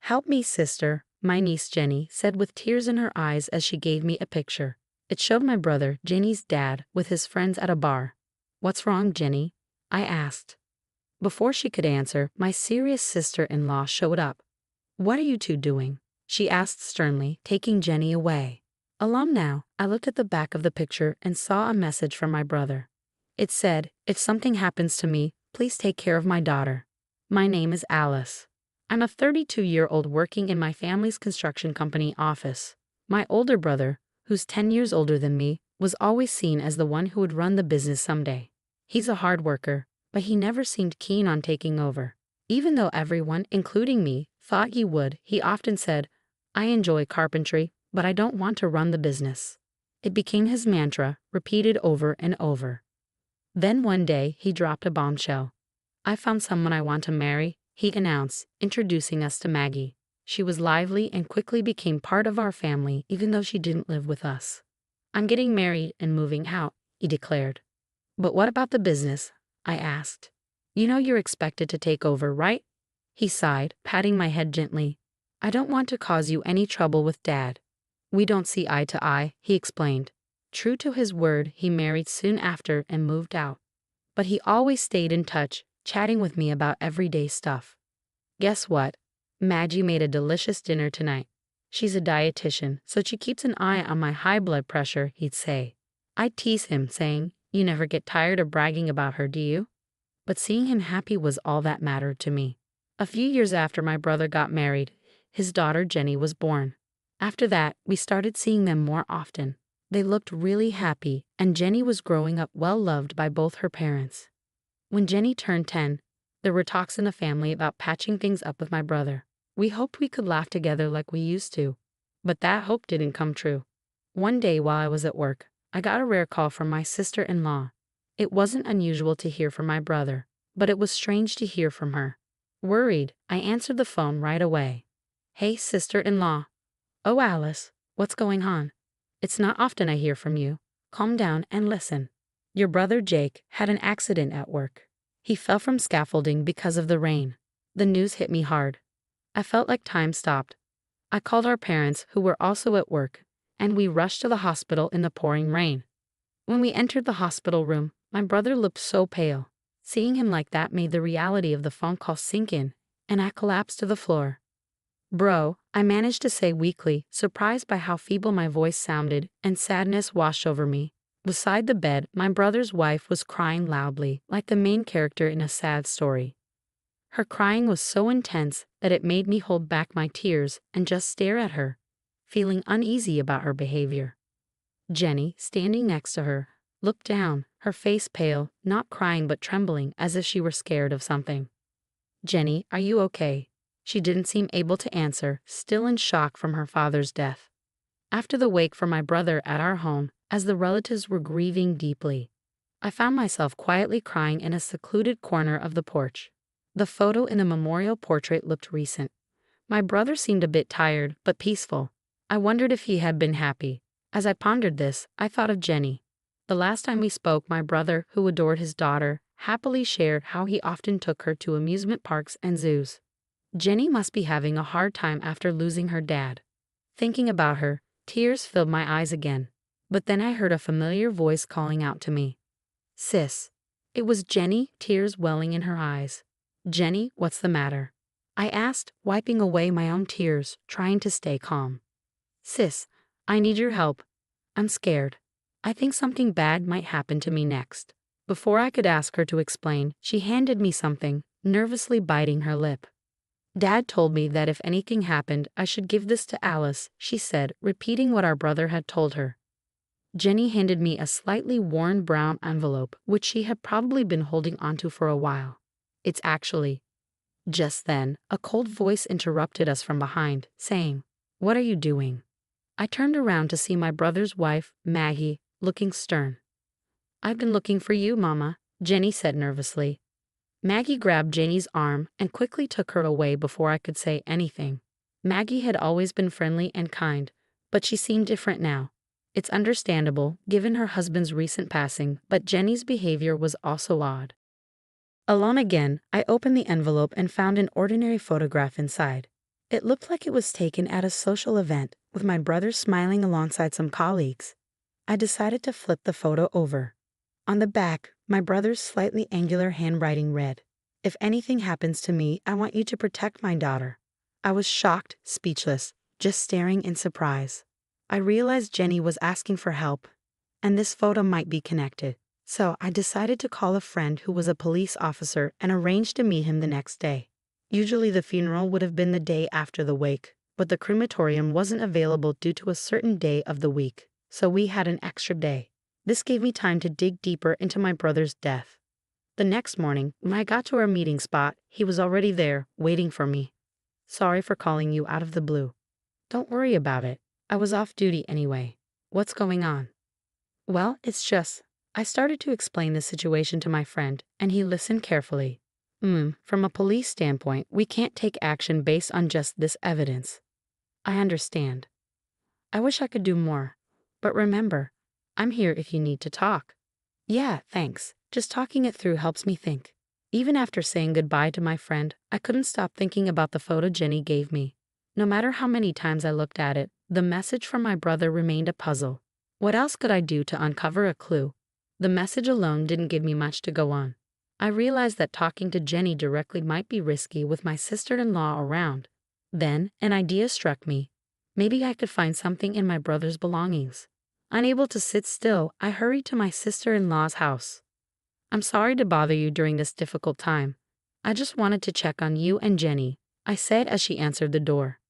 "Help me, sister," my niece Jenny said with tears in her eyes as she gave me a picture. It showed my brother, Jenny's dad, with his friends at a bar. "What's wrong, Jenny?" I asked. Before she could answer, my serious sister-in-law showed up. "What are you two doing?" she asked sternly, taking Jenny away. Alone now, I looked at the back of the picture and saw a message from my brother. It said, "If something happens to me, please take care of my daughter. My name is Alice. I'm a 32-year-old working in my family's construction company office. My older brother, who's 10 years older than me, was always seen as the one who would run the business someday. He's a hard worker, but he never seemed keen on taking over. Even though everyone, including me, thought he would, he often said, 'I enjoy carpentry, but I don't want to run the business.'" It became his mantra, repeated over and over. Then one day, he dropped a bombshell. "I found someone I want to marry," he announced, introducing us to Maggie. She was lively and quickly became part of our family even though she didn't live with us. "I'm getting married and moving out," he declared. "But what about the business?" I asked. "You know you're expected to take over, right?" He sighed, patting my head gently. "I don't want to cause you any trouble with Dad. We don't see eye to eye," he explained. True to his word, he married soon after and moved out. But he always stayed in touch, chatting with me about everyday stuff. "Guess what? Maggie made a delicious dinner tonight. She's a dietitian, so she keeps an eye on my high blood pressure," he'd say. I'd tease him, saying, "You never get tired of bragging about her, do you?" But seeing him happy was all that mattered to me. A few years after my brother got married, his daughter Jenny was born. After that, we started seeing them more often. They looked really happy, and Jenny was growing up well-loved by both her parents. When Jenny turned 10, there were talks in the family about patching things up with my brother. We hoped we could laugh together like we used to, but that hope didn't come true. One day while I was at work, I got a rare call from my sister-in-law. It wasn't unusual to hear from my brother, but it was strange to hear from her. Worried, I answered the phone right away. "Hey, sister-in-law." "Oh, Alice, what's going on? It's not often I hear from you. Calm down and listen. Your brother Jake had an accident at work. He fell from scaffolding because of the rain." The news hit me hard. I felt like time stopped. I called our parents, who were also at work, and we rushed to the hospital in the pouring rain. When we entered the hospital room, my brother looked so pale. Seeing him like that made the reality of the phone call sink in, and I collapsed to the floor. "Bro," I managed to say weakly, surprised by how feeble my voice sounded, and sadness washed over me. Beside the bed, my brother's wife was crying loudly, like the main character in a sad story. Her crying was so intense that it made me hold back my tears and just stare at her, feeling uneasy about her behavior. Jenny, standing next to her, looked down, her face pale, not crying but trembling as if she were scared of something. "Jenny, are you okay?" She didn't seem able to answer, still in shock from her father's death. After the wake for my brother at our home, as the relatives were grieving deeply, I found myself quietly crying in a secluded corner of the porch. The photo in the memorial portrait looked recent. My brother seemed a bit tired, but peaceful. I wondered if he had been happy. As I pondered this, I thought of Jenny. The last time we spoke, my brother, who adored his daughter, happily shared how he often took her to amusement parks and zoos. Jenny must be having a hard time after losing her dad. Thinking about her, tears filled my eyes again. But then I heard a familiar voice calling out to me. "Sis." It was Jenny, tears welling in her eyes. "Jenny, what's the matter?" I asked, wiping away my own tears, trying to stay calm. "Sis, I need your help. I'm scared. I think something bad might happen to me next." Before I could ask her to explain, she handed me something, nervously biting her lip. "Dad told me that if anything happened, I should give this to Alice," she said, repeating what our brother had told her. Jenny handed me a slightly worn brown envelope, which she had probably been holding onto for a while. "It's actually..." Just then, a cold voice interrupted us from behind, saying, "What are you doing?" I turned around to see my brother's wife, Maggie, looking stern. "I've been looking for you, Mama," Jenny said nervously. Maggie grabbed Jenny's arm and quickly took her away before I could say anything. Maggie had always been friendly and kind, but she seemed different now. It's understandable, given her husband's recent passing, but Jenny's behavior was also odd. Alone again, I opened the envelope and found an ordinary photograph inside. It looked like it was taken at a social event, with my brother smiling alongside some colleagues. I decided to flip the photo over. On the back, my brother's slightly angular handwriting read, "If anything happens to me, I want you to protect my daughter." I was shocked, speechless, just staring in surprise. I realized Jenny was asking for help, and this photo might be connected. So I decided to call a friend who was a police officer and arranged to meet him the next day. Usually the funeral would have been the day after the wake, but the crematorium wasn't available due to a certain day of the week, so we had an extra day. This gave me time to dig deeper into my brother's death. The next morning, when I got to our meeting spot, he was already there, waiting for me. "Sorry for calling you out of the blue." "Don't worry about it. I was off duty anyway. What's going on?" "Well, it's just," I started to explain the situation to my friend, and he listened carefully. From a police standpoint, we can't take action based on just this evidence." "I understand. I wish I could do more. But remember, I'm here if you need to talk." "Yeah, thanks. Just talking it through helps me think." Even after saying goodbye to my friend, I couldn't stop thinking about the photo Jenny gave me. No matter how many times I looked at it, the message from my brother remained a puzzle. What else could I do to uncover a clue? The message alone didn't give me much to go on. I realized that talking to Jenny directly might be risky with my sister-in-law around. Then, an idea struck me. Maybe I could find something in my brother's belongings. Unable to sit still, I hurried to my sister-in-law's house. "I'm sorry to bother you during this difficult time. I just wanted to check on you and Jenny," I said as she answered the door.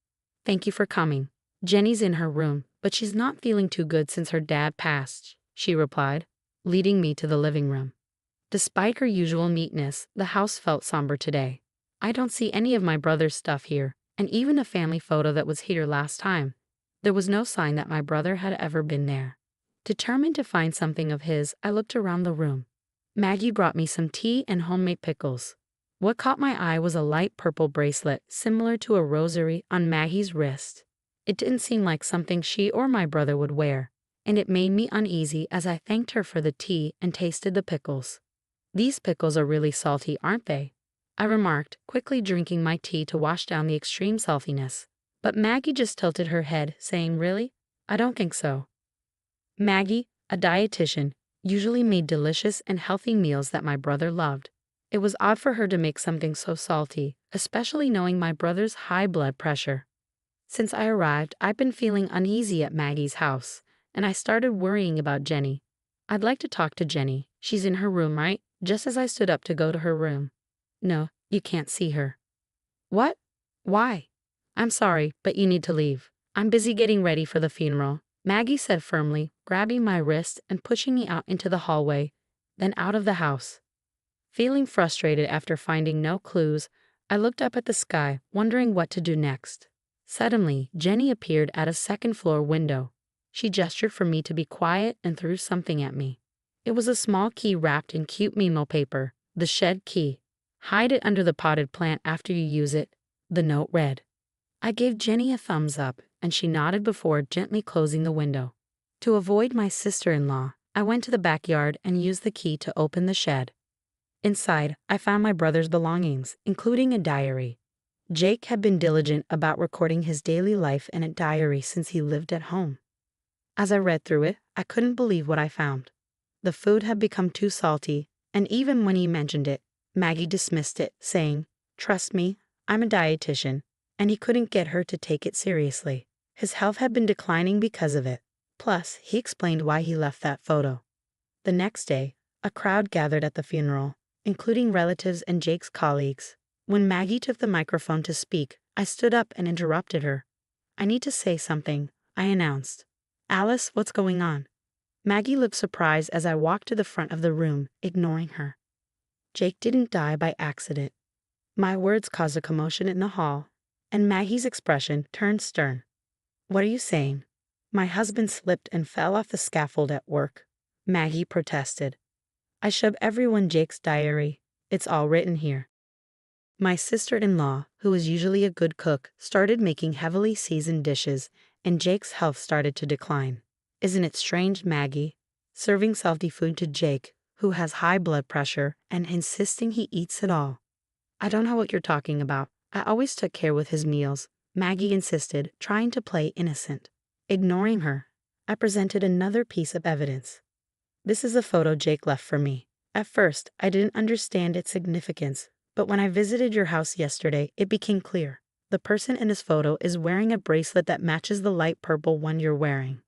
"Thank you for coming. Jenny's in her room, but she's not feeling too good since her dad passed," she replied, leading me to the living room. Despite her usual neatness, the house felt somber today. I don't see any of my brother's stuff here, and even a family photo that was here last time. There was no sign that my brother had ever been there. Determined to find something of his, I looked around the room. Maggie brought me some tea and homemade pickles. What caught my eye was a light purple bracelet similar to a rosary on Maggie's wrist. It didn't seem like something she or my brother would wear, and it made me uneasy as I thanked her for the tea and tasted the pickles. "These pickles are really salty, aren't they?" I remarked, quickly drinking my tea to wash down the extreme saltiness. But Maggie just tilted her head, saying, "Really? I don't think so." Maggie, a dietitian, usually made delicious and healthy meals that my brother loved. It was odd for her to make something so salty, especially knowing my brother's high blood pressure. Since I arrived, I've been feeling uneasy at Maggie's house, and I started worrying about Jenny. "I'd like to talk to Jenny. She's in her room, right?" Just as I stood up to go to her room. "No, you can't see her." "What? Why?" "I'm sorry, but you need to leave. I'm busy getting ready for the funeral," Maggie said firmly, grabbing my wrist and pushing me out into the hallway, then out of the house. Feeling frustrated after finding no clues, I looked up at the sky, wondering what to do next. Suddenly, Jenny appeared at a second-floor window. She gestured for me to be quiet and threw something at me. It was a small key wrapped in cute memo paper, the shed key. "Hide it under the potted plant after you use it," the note read. I gave Jenny a thumbs up, and she nodded before gently closing the window. To avoid my sister-in-law, I went to the backyard and used the key to open the shed. Inside, I found my brother's belongings, including a diary. Jake had been diligent about recording his daily life in a diary since he lived at home. As I read through it, I couldn't believe what I found. The food had become too salty, and even when he mentioned it, Maggie dismissed it, saying, "Trust me, I'm a dietitian," and he couldn't get her to take it seriously. His health had been declining because of it. Plus, he explained why he left that photo. The next day, a crowd gathered at the funeral, including relatives and Jake's colleagues. When Maggie took the microphone to speak, I stood up and interrupted her. "I need to say something," I announced. "Alice, what's going on?" Maggie looked surprised as I walked to the front of the room, ignoring her. "Jake didn't die by accident." My words caused a commotion in the hall, and Maggie's expression turned stern. "What are you saying?" "My husband slipped and fell off the scaffold at work," Maggie protested. "I showed everyone Jake's diary. It's all written here." My sister-in-law, who was usually a good cook, started making heavily seasoned dishes, and Jake's health started to decline. "Isn't it strange, Maggie? Serving salty food to Jake, who has high blood pressure, and insisting he eats it all." "I don't know what you're talking about. I always took care with his meals. Maggie insisted, trying to play innocent. Ignoring her, I presented another piece of evidence. This is a photo Jake left for me. At first, I didn't understand its significance, but when I visited your house yesterday, it became clear. The person in his photo is wearing a bracelet that matches the light purple one you're wearing.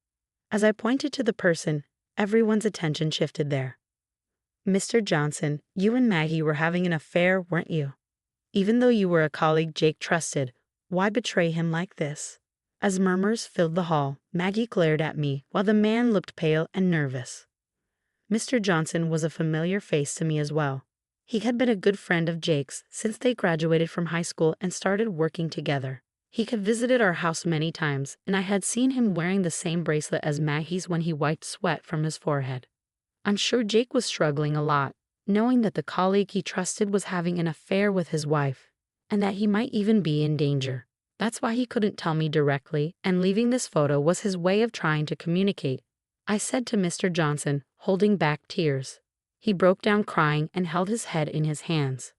As I pointed to the person, everyone's attention shifted there. Mr. Johnson, you and Maggie were having an affair, weren't you? Even though you were a colleague Jake trusted, why betray him like this? As murmurs filled the hall, Maggie glared at me while the man looked pale and nervous. Mr. Johnson was a familiar face to me as well. He had been a good friend of Jake's since they graduated from high school and started working together. He had visited our house many times, and I had seen him wearing the same bracelet as Maggie's when he wiped sweat from his forehead. I'm sure Jake was struggling a lot, knowing that the colleague he trusted was having an affair with his wife, and that he might even be in danger. That's why he couldn't tell me directly, and leaving this photo was his way of trying to communicate. I said to Mr. Johnson, holding back tears. He broke down crying and held his head in his hands.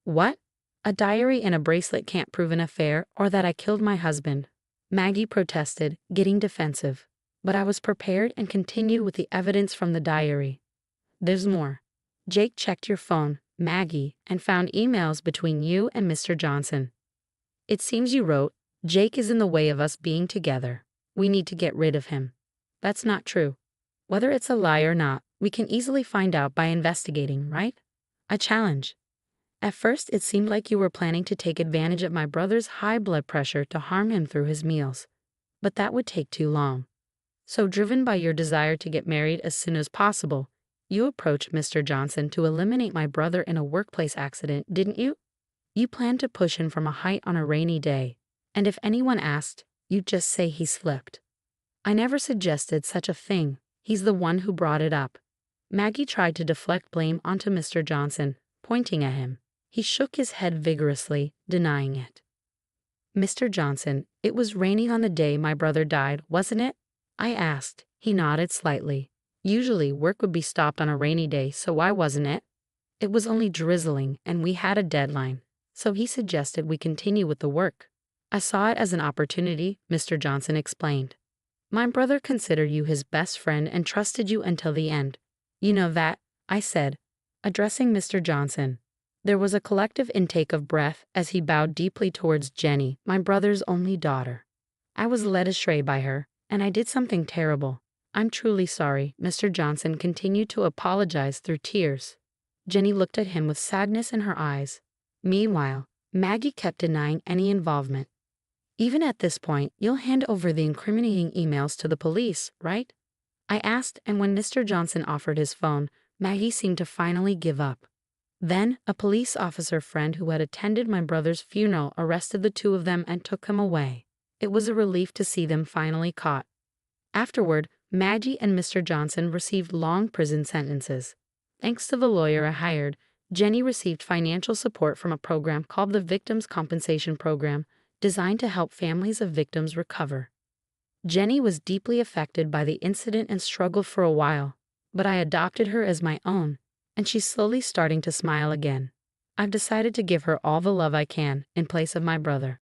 What? A diary and a bracelet can't prove an affair or that I killed my husband. Maggie protested, getting defensive. But I was prepared and continued with the evidence from the diary. There's more. Jake checked your phone, Maggie, and found emails between you and Mr. Johnson. It seems you wrote, Jake is in the way of us being together. We need to get rid of him. That's not true. Whether it's a lie or not, we can easily find out by investigating, right? I challenge. At first, it seemed like you were planning to take advantage of my brother's high blood pressure to harm him through his meals. But that would take too long. So driven by your desire to get married as soon as possible, you approached Mr. Johnson to eliminate my brother in a workplace accident, didn't you? You planned to push him from a height on a rainy day, and if anyone asked, you'd just say he slipped. I never suggested such a thing. He's the one who brought it up. Maggie tried to deflect blame onto Mr. Johnson, pointing at him. He shook his head vigorously, denying it. Mr. Johnson, it was raining on the day my brother died, wasn't it? I asked. He nodded slightly. Usually work would be stopped on a rainy day, so why wasn't it? It was only drizzling, and we had a deadline, so he suggested we continue with the work. I saw it as an opportunity, Mr. Johnson explained. My brother considered you his best friend and trusted you until the end. You know that, I said, addressing Mr. Johnson. There was a collective intake of breath as he bowed deeply towards Jenny, my brother's only daughter. I was led astray by her, and I did something terrible. I'm truly sorry, Mr. Johnson continued to apologize through tears. Jenny looked at him with sadness in her eyes. Meanwhile, Maggie kept denying any involvement. Even at this point, you'll hand over the incriminating emails to the police, right? I asked, and when Mr. Johnson offered his phone, Maggie seemed to finally give up. Then, a police officer friend who had attended my brother's funeral arrested the two of them and took them away. It was a relief to see them finally caught. Afterward, Maggie and Mr. Johnson received long prison sentences. Thanks to the lawyer I hired, Jenny received financial support from a program called the Victims' Compensation Program, designed to help families of victims recover. Jenny was deeply affected by the incident and struggled for a while, but I adopted her as my own, and she's slowly starting to smile again. I've decided to give her all the love I can in place of my brother.